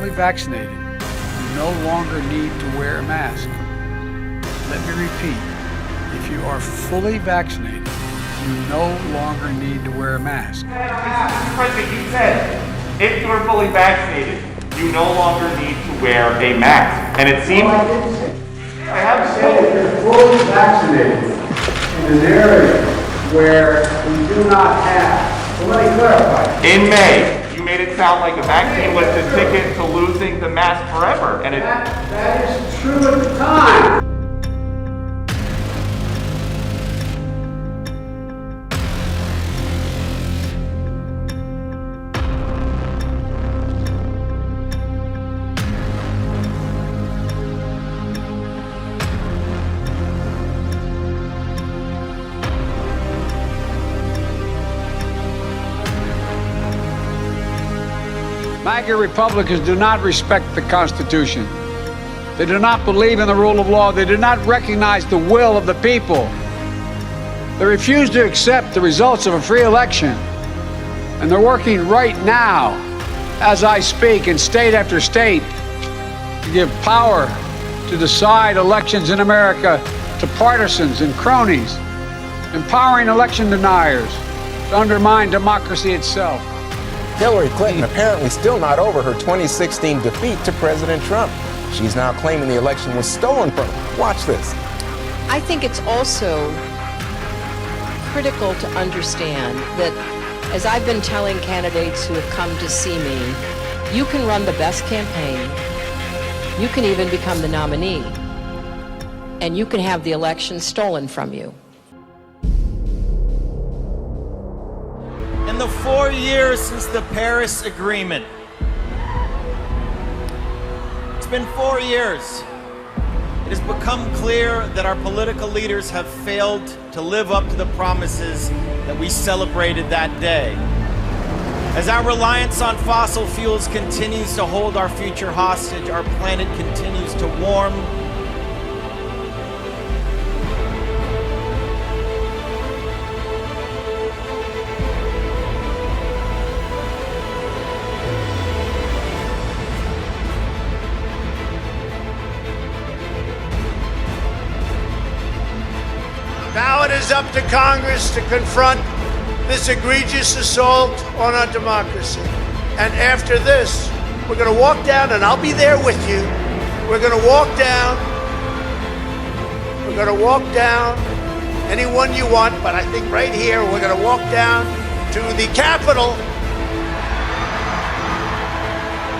fully vaccinated, you no longer need to wear a mask. Let me repeat, if you are fully vaccinated, you no longer need to wear a mask. Mr. President, you said if you are fully vaccinated, you no longer need to wear a mask. And it seems... I have said if you're fully vaccinated in an area where we do not have, so let me clarify. In May, you made it sound like the vaccine was the ticket to losing the mask forever. And that is true at the time. MAGA Republicans do not respect the Constitution. They do not believe in the rule of law. They do not recognize the will of the people. They refuse to accept the results of a free election. And they're working right now, as I speak, in state after state, to give power to decide elections in America to partisans and cronies, empowering election deniers to undermine democracy itself. Hillary Clinton apparently still not over her 2016 defeat to President Trump. She's now claiming the election was stolen from her. Watch this. I think it's also critical to understand that, as I've been telling candidates who have come to see me, you can run the best campaign, you can even become the nominee, and you can have the election stolen from you. In the 4 years since the Paris Agreement, it's been 4 years. It has become clear that our political leaders have failed to live up to the promises that we celebrated that day. As our reliance on fossil fuels continues to hold our future hostage, our planet continues to warm. Now it is up to Congress to confront this egregious assault on our democracy. And after this, we're going to walk down, and I'll be there with you. We're going to walk down. We're going to walk down anyone you want, but I think right here we're going to walk down to the Capitol,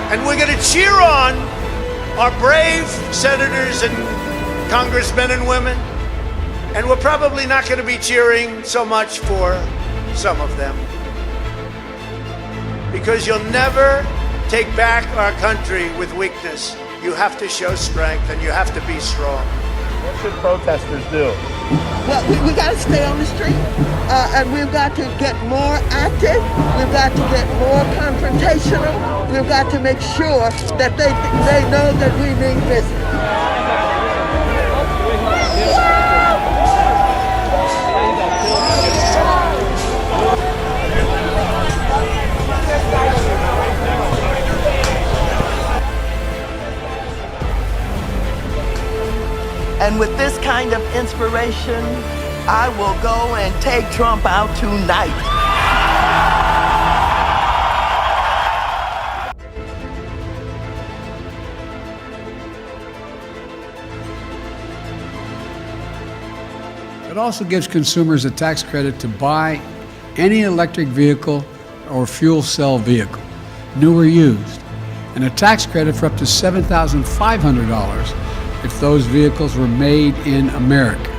and we're going to cheer on our brave senators and congressmen and women. And we're probably not going to be cheering so much for some of them, because you'll never take back our country with weakness. You have to show strength, and you have to be strong. What should protesters do? Well, we got to stay on the street, and we've got to get more active. We've got to get more confrontational. We've got to make sure that they know that we mean business. And with this kind of inspiration, I will go and take Trump out tonight. It also gives consumers a tax credit to buy any electric vehicle or fuel cell vehicle, new or used, and a tax credit for up to $7,500 if those vehicles were made in America.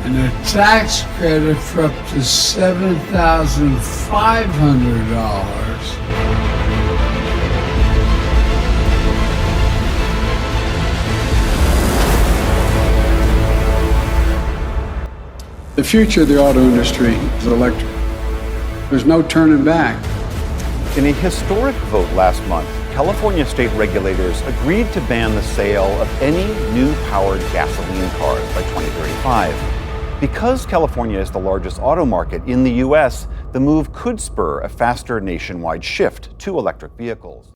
And a tax credit for up to $7,500. The future of the auto industry is electric. There's no turning back. In a historic vote last month, California state regulators agreed to ban the sale of any new powered gasoline cars by 2035. Because California is the largest auto market in the U.S., the move could spur a faster nationwide shift to electric vehicles.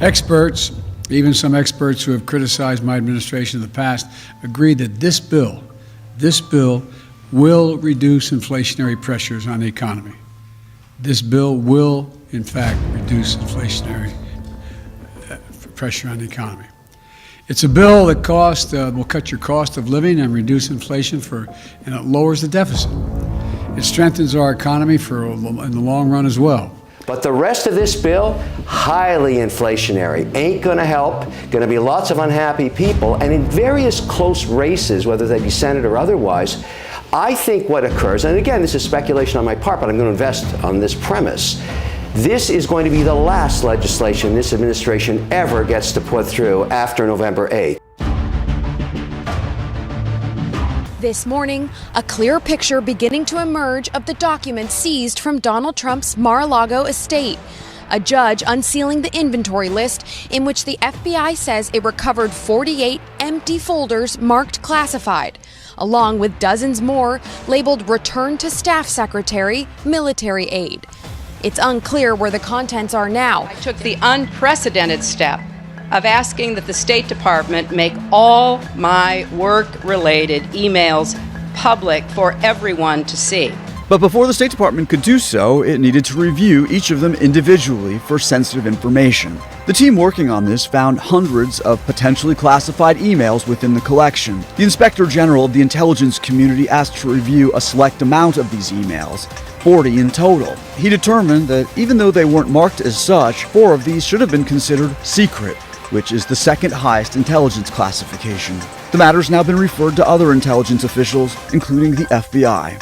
Experts, even some experts who have criticized my administration in the past, agree that this bill will reduce inflationary pressures on the economy. This bill will, in fact, reduce inflationary pressure on the economy. It's a bill that will cut your cost of living and reduce inflation and it lowers the deficit. It strengthens our economy in the long run as well. But the rest of this bill, highly inflationary, ain't going to help, going to be lots of unhappy people, and in various close races, whether they be Senate or otherwise, I think what occurs, and again, this is speculation on my part, but I'm going to invest on this premise, this is going to be the last legislation this administration ever gets to put through after November 8th. This morning, a clear picture beginning to emerge of the documents seized from Donald Trump's Mar-a-Lago estate. A judge unsealing the inventory list in which the FBI says it recovered 48 empty folders marked classified, along with dozens more labeled Return to Staff Secretary, Military Aid. It's unclear where the contents are now. I took the unprecedented step of asking that the State Department make all my work-related emails public for everyone to see. But before the State Department could do so, it needed to review each of them individually for sensitive information. The team working on this found hundreds of potentially classified emails within the collection. The Inspector General of the intelligence community asked to review a select amount of these emails, 40 in total. He determined that even though they weren't marked as such, 4 of these should have been considered secret, which is the second highest intelligence classification. The matter's now been referred to other intelligence officials, including the FBI.